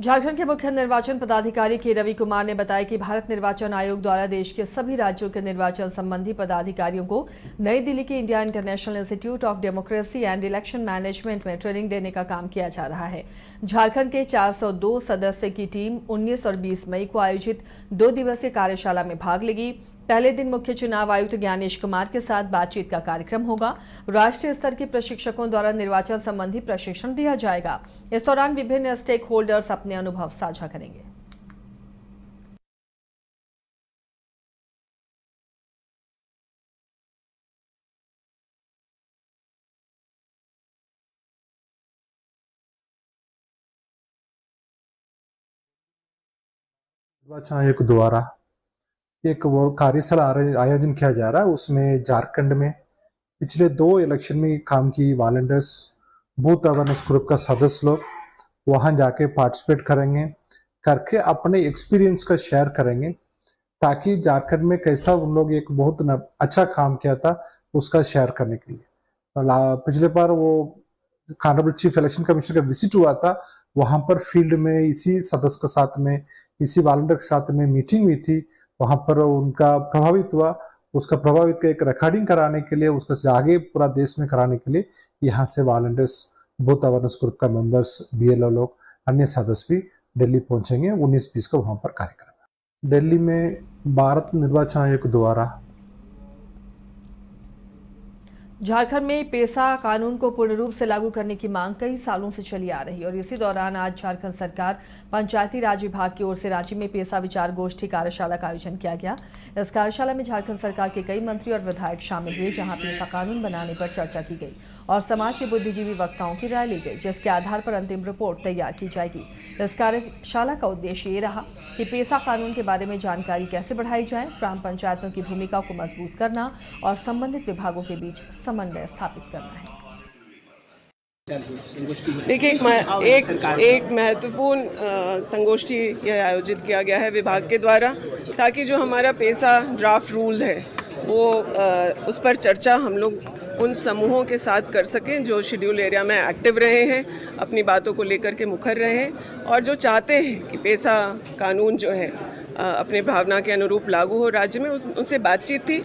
झारखंड के मुख्य निर्वाचन पदाधिकारी के रवि कुमार ने बताया कि भारत निर्वाचन आयोग द्वारा देश के सभी राज्यों के निर्वाचन संबंधी पदाधिकारियों को नई दिल्ली के India international institute of democracy and election management में ट्रेनिंग देने का काम किया जा रहा है। झारखंड के 402 सदस्य की टीम 19 और 20 मई को आयोजित 2 दिवसीय कार्यशाला में भाग लेगी। पहले दिन मुख्य चुनाव आयुक्त ज्ञानेश कुमार के साथ बातचीत का कार्यक्रम होगा। राष्ट्रीय स्तर के प्रशिक्षकों द्वारा निर्वाचन संबंधी प्रशिक्षण दिया जाएगा। इस दौरान विभिन्न स्टेक होल्डर्स अपने अनुभव साझा करेंगे। निर्वाचन आयोग द्वारा एक वो कार्यशाला आयोजन किया जा रहा है। उसमें झारखंड में पिछले 2 इलेक्शन में काम की वॉलंटियर्स, बूथ अवेयरनेस ग्रुप का सदस्य लोग वहां जाके पार्टिसिपेट करेंगे, करके अपने एक्सपीरियंस का शेयर करेंगे, ताकि झारखंड में कैसा उन लोग एक बहुत अच्छा काम किया था उसका शेयर करने के लिए। पिछले बार वो ऑनरेबल चीफ इलेक्शन कमिश्नर का विजिट हुआ था, वहां पर फील्ड में इसी सदस्य के साथ में, इसी वॉलंटियर के साथ में मीटिंग हुई थी। वहां पर उनका प्रभावित हुआ, उसका प्रभावित का एक रिकॉर्डिंग कराने के लिए, उसका आगे पूरा देश में कराने के लिए यहाँ से वॉलंटियर्स, बूथ अवेयरनेस ग्रुप का मेंबर्स, बीएलओ लोग, अन्य सदस्य भी दिल्ली पहुंचेंगे। 19-20 को वहां पर कार्य करेंगे। दिल्ली में भारत निर्वाचन आयोग द्वारा झारखंड में पेसा कानून को पूर्ण रूप से लागू करने की मांग कई सालों से चली आ रही है और इसी दौरान आज झारखंड सरकार पंचायती राज विभाग की ओर से रांची में पेसा विचार गोष्ठी कार्यशाला का आयोजन किया गया। इस कार्यशाला में झारखंड सरकार के कई मंत्री और विधायक शामिल हुए, जहां पेसा कानून बनाने पर चर्चा की गई और समाज के बुद्धिजीवी वक्ताओं की राय ली गई, जिसके आधार पर अंतिम रिपोर्ट तैयार की जाएगी। इस कार्यशाला का उद्देश्य ये रहा कि पेसा कानून के बारे में जानकारी कैसे बढ़ाई जाए, ग्राम पंचायतों की भूमिका को मजबूत करना और संबंधित विभागों के बीच समन्वय स्थापित करना है। देखिए, एक महत्वपूर्ण संगोष्ठी यह आयोजित किया गया है विभाग के द्वारा, ताकि जो हमारा पेसा ड्राफ्ट रूल है वो उस पर चर्चा हम लोग उन समूहों के साथ कर सकें जो शेड्यूल एरिया में एक्टिव रहे हैं, अपनी बातों को लेकर के मुखर रहे हैं और जो चाहते हैं कि पेसा कानून जो है अपने भावना के अनुरूप लागू हो राज्य में, उनसे बातचीत थी।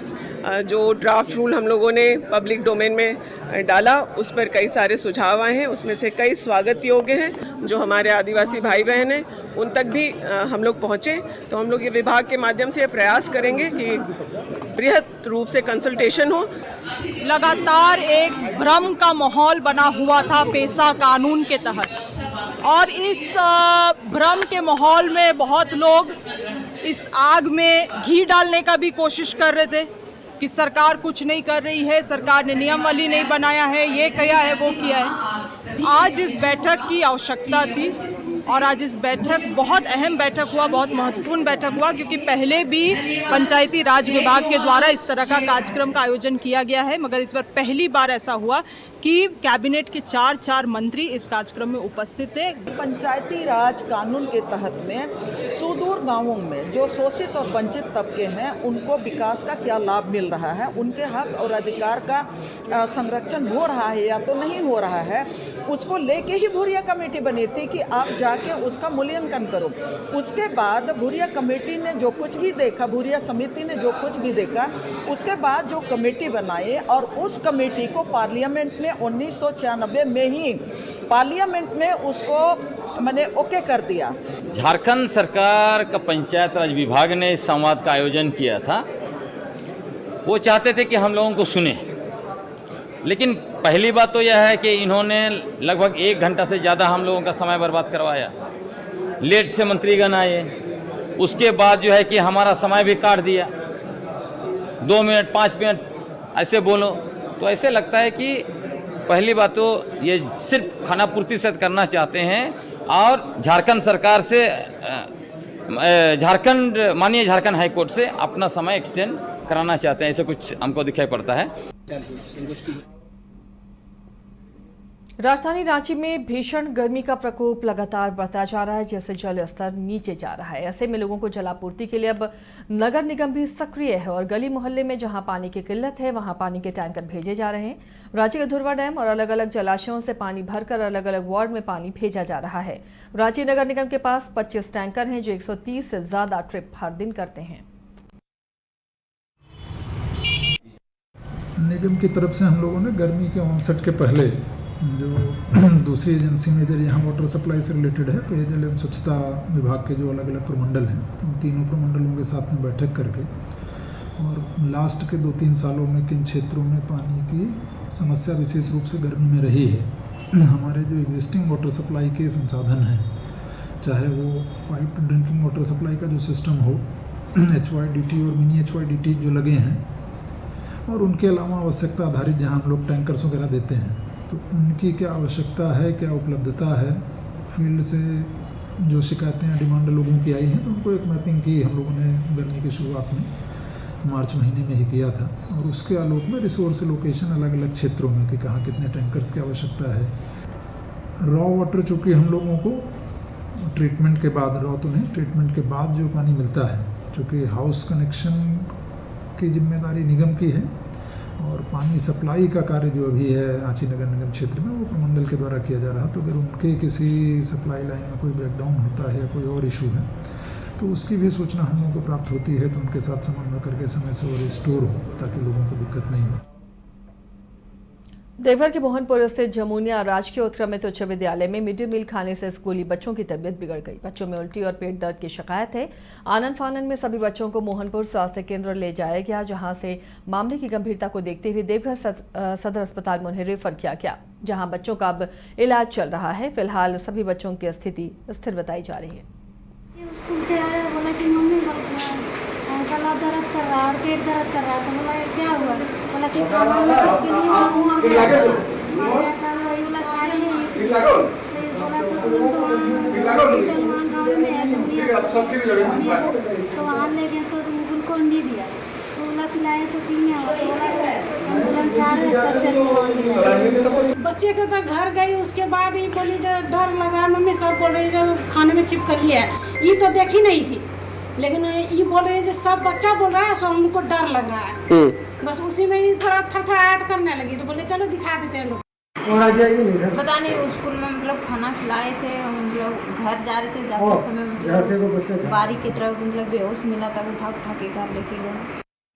जो ड्राफ्ट रूल हम लोगों ने पब्लिक डोमेन में डाला, उस पर कई सारे सुझाव आए हैं, उसमें से कई स्वागत योग्य हैं। जो हमारे आदिवासी भाई बहन हैं उन तक भी हम लोग पहुँचे, तो हम लोग ये विभाग के माध्यम से प्रयास करेंगे कि बृहद रूप से कंसल्टेशन हो। लगातार एक भ्रम का माहौल बना हुआ था पेसा कानून के तहत और इस भ्रम के माहौल में बहुत लोग इस आग में घी डालने का भी कोशिश कर रहे थे कि सरकार कुछ नहीं कर रही है, सरकार ने नियमावली नहीं बनाया है, ये किया है, वो किया है। आज इस बैठक की आवश्यकता थी और आज इस बैठक बहुत अहम बैठक हुआ, बहुत महत्वपूर्ण बैठक हुआ, क्योंकि पहले भी पंचायती राज विभाग के द्वारा इस तरह का कार्यक्रम का आयोजन किया गया है, मगर इस बार पहली बार ऐसा हुआ कि कैबिनेट के 4 मंत्री इस कार्यक्रम में उपस्थित थे। पंचायती राज कानून के तहत में सुदूर गांवों में जो शोषित और वंचित तबके हैं उनको विकास का क्या लाभ मिल रहा है, उनके हक और अधिकार का संरक्षण हो रहा है या तो नहीं हो रहा है, उसको लेके ही भूरिया कमेटी बनी थी कि आप जाके उसका मूल्यांकन करो। उसके बाद भूरिया कमेटी ने जो कुछ भी देखा, भूरिया समिति ने जो कुछ भी देखा, उसके बाद जो कमेटी बनाई और उस कमेटी को पार्लियामेंट ने 1996 में ही पार्लियामेंट में उसको मैंने ओके कर दिया। झारखंड सरकार का पंचायत राज विभाग ने इस संवाद का आयोजन किया था। वो चाहते थे कि हम लोगों को सुने, लेकिन पहली बात तो यह है कि इन्होंने लगभग 1 घंटा से ज़्यादा हम लोगों का समय बर्बाद करवाया। लेट से मंत्रीगण आए, उसके बाद जो है कि हमारा समय भी काट दिया, 2 मिनट 5 मिनट ऐसे बोलो, तो ऐसे लगता है कि पहली बात तो ये सिर्फ खाना पूर्ति से करना चाहते हैं और झारखंड सरकार से माननीय झारखंड हाई कोर्ट से अपना समय एक्सटेंड कराना चाहते हैं, ऐसे कुछ हमको दिखाई पड़ता है। राजधानी रांची में भीषण गर्मी का प्रकोप लगातार बढ़ता जा रहा है, जिससे जल स्तर नीचे जा रहा है। ऐसे में लोगों को जलापूर्ति के लिए अब नगर निगम भी सक्रिय है और गली मोहल्ले में जहां पानी की किल्लत है वहां पानी के टैंकर भेजे जा रहे हैं। रांची के धुरवा डैम और अलग अलग जलाशयों से पानी भरकर अलग अलग वार्ड में पानी भेजा जा रहा है। रांची नगर निगम के पास 25 टैंकर हैं जो 130 से ज्यादा ट्रिप हर दिन करते हैं। निगम की तरफ से हम लोगों ने गर्मी के ऑनसेट के पहले जो दूसरी एजेंसी मेजर यहाँ वाटर सप्लाई से रिलेटेड है, पेयजल एवं स्वच्छता विभाग के जो अलग अलग प्रमंडल हैं, तो उन तीनों प्रमंडलों के साथ में बैठक करके और लास्ट के 2-3 सालों में किन क्षेत्रों में पानी की समस्या विशेष रूप से गर्मी में रही है, हमारे जो एग्जिस्टिंग वाटर सप्लाई के संसाधन हैं, चाहे वो पाइप ड्रिंकिंग वाटर सप्लाई का जो सिस्टम हो, HYDT और मिनी HYDT जो लगे हैं, और उनके अलावा आवश्यकता आधारित जहाँ हम लोग टैंकर्स वगैरह देते हैं, तो उनकी क्या आवश्यकता है, क्या उपलब्धता है, फील्ड से जो शिकायतें या डिमांड लोगों की आई हैं, तो उनको एक मैपिंग की हम लोगों ने गर्मी की शुरुआत में मार्च महीने में ही किया था और उसके आलोक में रिसोर्स लोकेशन अलग अलग क्षेत्रों में कि कहाँ कितने टैंकर्स की आवश्यकता है। रॉ वाटर चूँकि हम लोगों को ट्रीटमेंट के बाद, रॉ तो नहीं, ट्रीटमेंट के बाद जो पानी मिलता है, चूँकि हाउस कनेक्शन की जिम्मेदारी निगम की है और पानी सप्लाई का कार्य जो अभी है रांची नगर निगम क्षेत्र में वो प्रमंडल के द्वारा किया जा रहा है। तो अगर उनके किसी सप्लाई लाइन में कोई ब्रेकडाउन होता है या कोई और इशू है तो उसकी भी सूचना हम लोगों को प्राप्त होती है, तो उनके साथ समन्वय करके समय से वो रिस्टोर हो ताकि लोगों को दिक्कत नहीं हो। देवघर के मोहनपुर स्थित जमुनिया राजकीय उत्क्रमित उच्च विद्यालय में मिड डे मील खाने से स्कूली बच्चों की तबीयत बिगड़ गई। बच्चों में उल्टी और पेट दर्द की शिकायत है। आनन फानन में सभी बच्चों को मोहनपुर स्वास्थ्य केंद्र ले जाया गया, जहां से मामले की गंभीरता को देखते हुए देवघर सदर अस्पताल में उन्हें रेफर किया गया, जहां बच्चों का अब इलाज चल रहा है। फिलहाल सभी बच्चों की स्थिति स्थिर बताई जा रही है। स्कूल से आया, बोला कि मम्मी गला दर्द कर रहा है और पेट दर्द कर रहा है। तो बोला क्या हुआ? बोला कि खाना में चेक के लिए वही बोला खा रही है, बोला तो तुरंत हॉस्पिटल वहाँ गाँव में है जमुनिया, तो वहाँ ले गए तो ग्लूकोन नहीं दिया, तो बोला पिलाए तो पीने, बोला एम्बुलेंस आ रहे सब चले। बच्चे को तो घर गई, उसके बाद ही बोली जो डर लगा, मम्मी सब बोल रही जो खाने में चिपक लिया है, ये तो देखी नहीं थी, लेकिन ये बोल रही है जो सब बच्चा बोल रहा है, सब हमको डर लग रहा है। बस उसी में ही थोड़ा थरथराहट करने लगी, तो बोले चलो दिखा देते हैं लोग। पता नहीं स्कूल में मतलब खाना खिलाए थे, हम लोग घर जा रहे थे, जाते समय मतलब बारी की तरफ मतलब बेहोश मिला, तब उठा के घर लेके गए।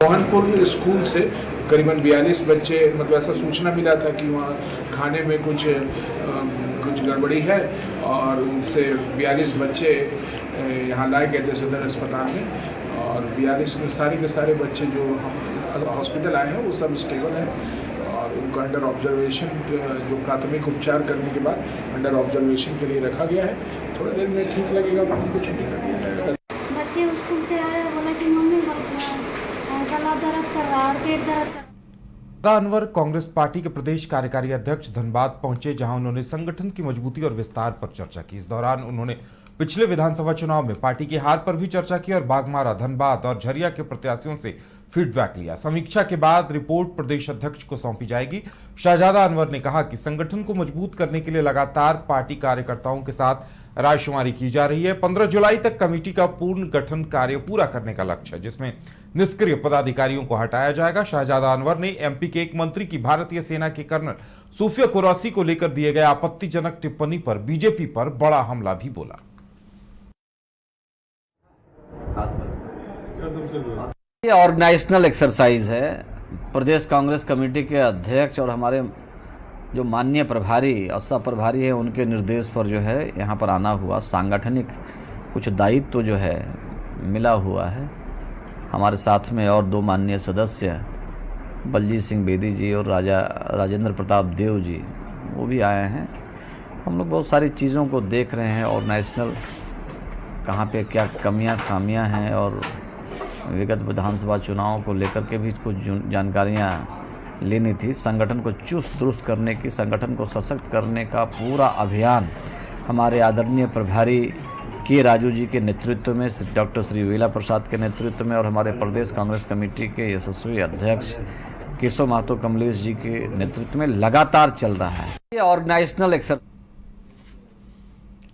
मोहनपुर स्कूल से करीबन 42 बच्चे, मतलब ऐसा सूचना मिला था कि वहाँ खाने में कुछ गड़बड़ी है और उनसे 42 बच्चे यहाँ लाए गए थे सदर अस्पताल में और 42 में सारे के सारे बच्चे जो हॉस्पिटल आए हैं वो सब स्टेबल हैं और उनको अंडर ऑब्जर्वेशन, जो प्राथमिक उपचार करने के बाद अंडर ऑब्जर्वेशन के लिए रखा गया है। थोड़ी देर में ठीक लगेगा तो हमको छुट्टी कर दिया जाएगा। बच्चे स्कूल से आया, बोला कि मम्मी गला दर्द कर रहा है और पेट दर्द कर। अनवर कांग्रेस पार्टी के प्रदेश कार्यकारी अध्यक्ष धनबाद पहुंचे, जहां उन्होंने संगठन की मजबूती और विस्तार पर चर्चा की। इस दौरान उन्होंने पिछले विधानसभा चुनाव में पार्टी की हार पर भी चर्चा की और बाघमारा, धनबाद और झरिया के प्रत्याशियों से फीडबैक लिया। समीक्षा के बाद रिपोर्ट प्रदेश अध्यक्ष को सौंपी जाएगी। शहजादा अनवर ने कहा कि संगठन को मजबूत करने के लिए लगातार पार्टी कार्यकर्ताओं के साथ रायशुमारी की जा रही है। 15 जुलाई तक कमेटी का पूर्ण गठन कार्य पूरा करने का लक्ष्य है, जिसमें निष्क्रिय पदाधिकारियों को हटाया जाएगा। शहजादा अनवर ने एमपी के एक मंत्री की भारतीय सेना के कर्नल सूफिया कुरैशी को लेकर दिए गए आपत्तिजनक टिप्पणी पर बीजेपी पर बड़ा हमला भी बोला। ये ऑर्गेनाइजेशनल एक्सरसाइज है। प्रदेश कांग्रेस कमेटी के अध्यक्ष और हमारे जो माननीय प्रभारी और सह प्रभारी है, उनके निर्देश पर जो है यहाँ पर आना हुआ। सांगठनिक कुछ दायित्व जो है मिला हुआ है। हमारे साथ में और 2 माननीय सदस्य बलजीत सिंह बेदी जी और राजेंद्र प्रताप देव जी, वो भी आए हैं। हम लोग बहुत सारी चीज़ों को देख रहे हैं, ऑर्गेनाइजेशनल कहाँ पे क्या कमियां खामियां हैं और विगत विधानसभा चुनाव को लेकर के भी कुछ जानकारियां लेनी थी। संगठन को चुस्त दुरुस्त करने की, संगठन को सशक्त करने का पूरा अभियान हमारे आदरणीय प्रभारी के राजू जी के नेतृत्व में, डॉक्टर श्री वेला प्रसाद के नेतृत्व में और हमारे प्रदेश कांग्रेस कमेटी के यशस्वी अध्यक्ष केशव महतो कमलेश जी के नेतृत्व में लगातार चल रहा है। ये ऑर्गेनाइजेशनल एक्सरसाइज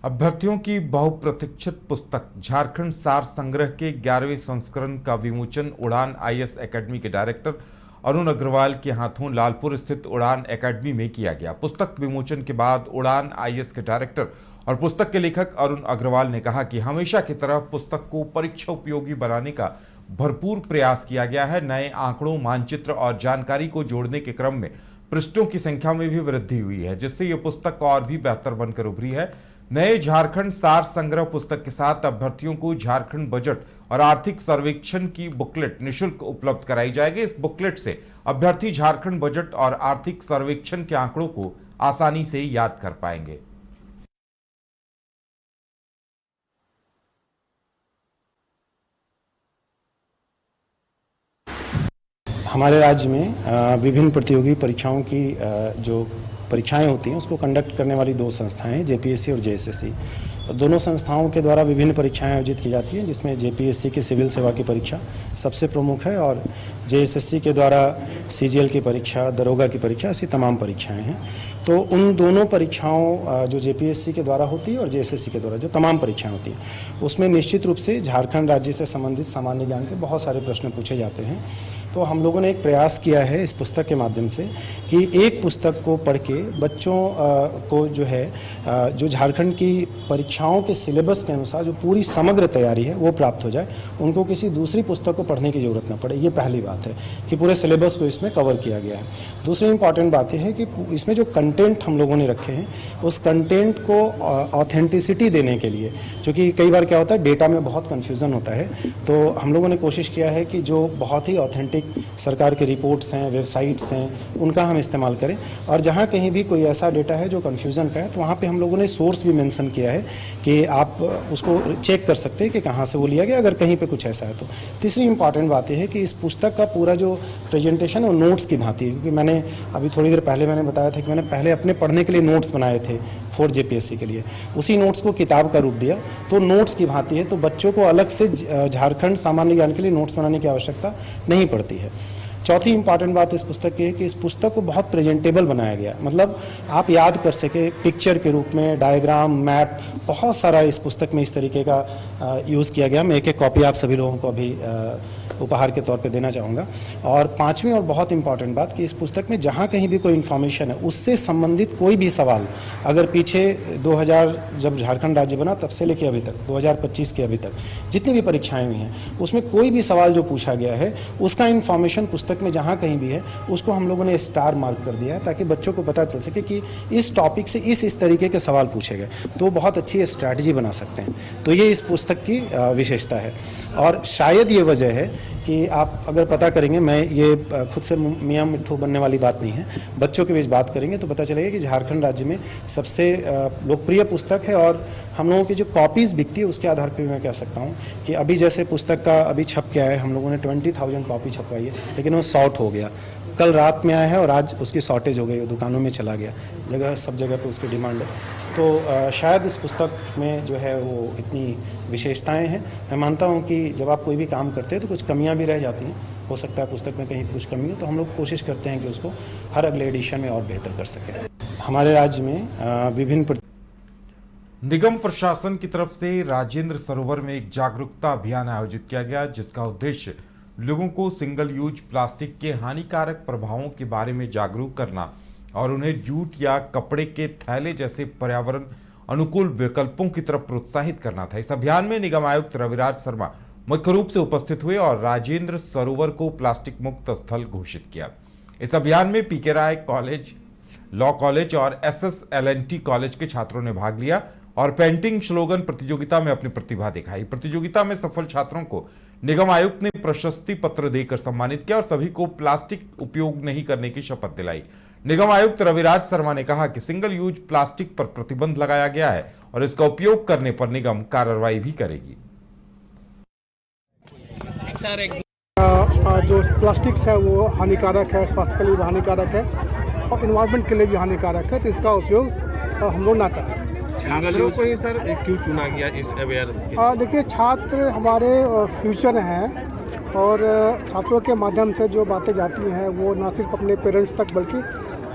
अभ्यर्थियों की बहुप्रतीक्षित पुस्तक झारखंड सार संग्रह के 11वें संस्करण का विमोचन उड़ान IAS एकेडमी के डायरेक्टर अरुण अग्रवाल के हाथों लालपुर स्थित उड़ान एकेडमी में किया गया। पुस्तक विमोचन के बाद उड़ान IAS के डायरेक्टर और पुस्तक के लेखक अरुण अग्रवाल ने कहा कि हमेशा की तरह पुस्तक को परीक्षा उपयोगी बनाने का भरपूर प्रयास किया गया है। नए आंकड़ों, मानचित्र और जानकारी को जोड़ने के क्रम में पृष्ठों की संख्या में भी वृद्धि हुई है, जिससे यह पुस्तक और भी बेहतर बनकर उभरी है। नए झारखंड सार संग्रह पुस्तक के साथ अभ्यर्थियों को झारखंड बजट और आर्थिक सर्वेक्षण की बुकलेट निःशुल्क उपलब्ध कराई जाएगी। इस बुकलेट से अभ्यर्थी झारखंड बजट और आर्थिक सर्वेक्षण के आंकड़ों को आसानी से याद कर पाएंगे। हमारे राज्य में विभिन्न प्रतियोगी परीक्षाओं की जो परीक्षाएं होती हैं उसको कंडक्ट करने वाली दो संस्थाएं हैं, JPSC और JSSC। दोनों संस्थाओं के द्वारा विभिन्न परीक्षाएं आयोजित की जाती हैं, जिसमें JPSC की सिविल सेवा की परीक्षा सबसे प्रमुख है और JSSC के द्वारा CGL की परीक्षा, दरोगा की परीक्षा, ऐसी तमाम परीक्षाएं हैं। तो उन दोनों परीक्षाओं जो JPSC के द्वारा होती है और JSSC के द्वारा जो तमाम परीक्षाएं होती हैं उसमें निश्चित रूप से झारखंड राज्य से संबंधित सामान्य ज्ञान के बहुत सारे प्रश्न पूछे जाते हैं। तो हम लोगों ने एक प्रयास किया है इस पुस्तक के माध्यम से कि एक पुस्तक को पढ़ के बच्चों को जो है जो झारखंड की परीक्षाओं के सिलेबस के अनुसार जो पूरी समग्र तैयारी है वो प्राप्त हो जाए, उनको किसी दूसरी पुस्तक को पढ़ने की ज़रूरत ना पड़े। ये पहली बात है कि पूरे सिलेबस को इसमें कवर किया गया है। दूसरी इंपॉर्टेंट बात यह है कि इसमें जो कंटेंट हम लोगों ने रखे हैं उस कंटेंट को ऑथेंटिसिटी देने के लिए, क्योंकि कई बार क्या होता है डेटा में बहुत कन्फ्यूज़न होता है, तो हम लोगों ने कोशिश किया है कि जो बहुत ही ऑथेंटिक सरकार के रिपोर्ट्स हैं, वेबसाइट्स हैं, उनका हम इस्तेमाल करें। और जहाँ कहीं भी कोई ऐसा डेटा है जो कन्फ्यूज़न का है तो वहाँ पे हम लोगों ने सोर्स भी मेंशन किया है कि आप उसको चेक कर सकते हैं कि कहाँ से वो लिया गया, अगर कहीं पे कुछ ऐसा है तो। तीसरी इंपॉर्टेंट बात यह है कि इस पुस्तक का पूरा जो प्रेजेंटेशन है वो नोट्स की भांति है, क्योंकि मैंने अभी थोड़ी देर पहले मैंने बताया था कि मैंने पहले अपने पढ़ने के लिए नोट्स बनाए थे 4 JPSC के लिए, उसी नोट्स को किताब का रूप दिया, तो नोट्स की भांति है। तो बच्चों को अलग से झारखंड सामान्य ज्ञान के लिए नोट्स बनाने की आवश्यकता नहीं पड़ती है। चौथी इंपॉर्टेंट बात इस पुस्तक की है कि इस पुस्तक को बहुत प्रेजेंटेबल बनाया गया, मतलब आप याद कर सके पिक्चर के रूप में, डायग्राम, मैप, बहुत सारा इस पुस्तक में इस तरीके का यूज़ किया गया। मैं एक कॉपी आप सभी लोगों को अभी उपहार के तौर पे देना चाहूँगा। और पांचवी और बहुत इंपॉर्टेंट बात कि इस पुस्तक में जहाँ कहीं भी कोई इन्फॉर्मेशन है उससे संबंधित कोई भी सवाल, अगर पीछे 2000 जब झारखंड राज्य बना तब से लेके अभी तक 2025 के अभी तक जितनी भी परीक्षाएं हुई हैं उसमें कोई भी सवाल जो पूछा गया है उसका इन्फॉर्मेशन पुस्तक में जहाँ कहीं भी है उसको हम लोगों ने स्टार मार्क कर दिया है, ताकि बच्चों को पता चल सके कि इस टॉपिक से इस तरीके के सवाल पूछे गए, तो बहुत अच्छी स्ट्रैटेजी बना सकते हैं। तो ये इस पुस्तक की विशेषता है। और शायद ये वजह है कि आप अगर पता करेंगे, मैं ये खुद से मियाँ मिट्ठू बनने वाली बात नहीं है, बच्चों के बीच बात करेंगे तो पता चलेगा कि झारखंड राज्य में सबसे लोकप्रिय पुस्तक है। और हम लोगों की जो कॉपीज़ बिकती है उसके आधार पर मैं कह सकता हूँ कि अभी जैसे पुस्तक का अभी छप के आया है, हम लोगों ने 20,000 कॉपी छपवाई है, लेकिन वो शॉर्ट हो गया, कल रात में आया है और आज उसकी शॉर्टेज हो गई, दुकानों में चला गया, सब जगह पे उसकी डिमांड है। तो शायद इस पुस्तक में जो है वो इतनी विशेषताएं हैं। मैं मानता हूं कि जब आप कोई भी काम करते हैं तो कुछ कमियां भी रह जाती हैं, हो सकता है पुस्तक में कहीं कुछ कमी हो, तो हम लोग कोशिश करते हैं कि उसको हर अगले एडिशन में और बेहतर कर सकें। हमारे राज्य में विभिन्न निगम प्रशासन की तरफ से राजेंद्र सरोवर में एक जागरूकता अभियान आयोजित किया गया, जिसका उद्देश्य लोगों को सिंगल यूज प्लास्टिक के हानिकारक प्रभावों के बारे में जागरूक करना और उन्हें जूट या कपड़े के थैले जैसे पर्यावरण अनुकूल विकल्पों की तरफ प्रोत्साहित करना था। इस अभियान में निगम आयुक्त रविराज शर्मा मुख्य रूप से उपस्थित हुए और राजेंद्र सरोवर को प्लास्टिक मुक्त स्थल घोषित किया। इस अभियान में पीके राय कॉलेज, लॉ कॉलेज और SSLNT कॉलेज के छात्रों ने भाग लिया और पेंटिंग स्लोगन प्रतियोगिता में अपनी प्रतिभा दिखाई। प्रतियोगिता में सफल छात्रों को निगम आयुक्त ने प्रशस्ति पत्र देकर सम्मानित किया और सभी को प्लास्टिक उपयोग नहीं करने की शपथ दिलाई। निगम आयुक्त रविराज शर्मा ने कहा कि सिंगल यूज प्लास्टिक पर प्रतिबंध लगाया गया है और इसका उपयोग करने पर निगम कार्रवाई भी करेगी। जो प्लास्टिक्स है वो हानिकारक है, स्वास्थ्य के लिए भी हानिकारक है और इन्वायरमेंट के लिए भी हानिकारक है, तो इसका उपयोग हम लोग ना करें। छात्रों को ही सर क्यों चुना गया इस अवेयरनेस के? देखिए, छात्र हमारे फ्यूचर हैं और छात्रों के माध्यम से जो बातें जाती हैं वो ना सिर्फ अपने पेरेंट्स तक बल्कि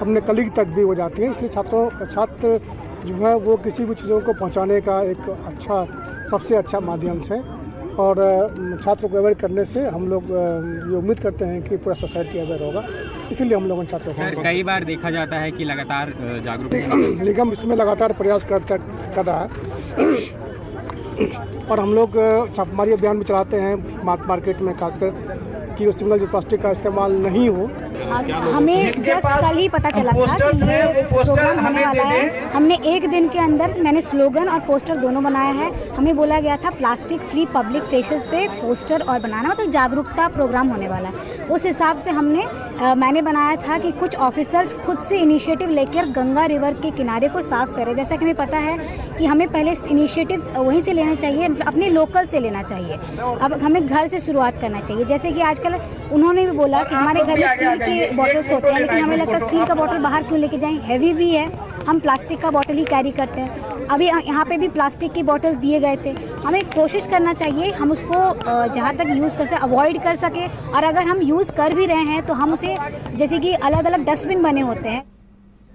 अपने कलीग तक भी वो जाती हैं। इसलिए छात्र जो है वो किसी भी चीज़ों को पहुंचाने का एक सबसे अच्छा माध्यम से, और छात्रों को अवेयर करने से हम लोग ये उम्मीद करते हैं कि पूरा सोसाइटी अवेयर होगा। इसीलिए हम लोगों छात्रों को कई बार देखा जाता है कि लगातार जागरूक निगम इसमें लगातार प्रयास कर रहा है और हम लोग छापेमारी अभियान भी चलाते हैं मार्केट में, खासकर कि वो सिंगल यूज प्लास्टिक का इस्तेमाल नहीं हो। हमें जस्ट कल ही पता चला था कि ये प्रोग्राम होने वाला है। हमने एक दिन के अंदर मैंने स्लोगन और पोस्टर दोनों बनाया है। हमें बोला गया था प्लास्टिक फ्री पब्लिक प्लेसेस पे पोस्टर और बनाना, मतलब जागरूकता प्रोग्राम होने वाला है। उस हिसाब से मैंने बनाया था कि कुछ ऑफिसर्स खुद से इनिशिएटिव लेकर गंगा रिवर के किनारे को साफ करें। जैसा कि हमें पता है कि हमें पहले इनिशिएटिव वहीं से लेना चाहिए, अपने लोकल से लेना चाहिए। अब हमें घर से शुरुआत करना चाहिए। जैसे कि आजकल उन्होंने भी बोला कि हमारे घर में स्टील के बॉटल्स होते हैं, लेकिन हमें लगता है स्टील का बॉटल बाहर क्यों लेके जाएं, हैवी भी है, हम प्लास्टिक का बॉटल ही कैरी करते हैं। अभी यहाँ पे भी प्लास्टिक की बॉटल्स दिए गए थे। हमें कोशिश करना चाहिए हम उसको जहाँ तक यूज़ कर सके अवॉइड कर सके, और अगर हम यूज़ कर भी रहे हैं तो हम उसे, जैसे कि अलग अलग डस्टबिन बने होते हैं,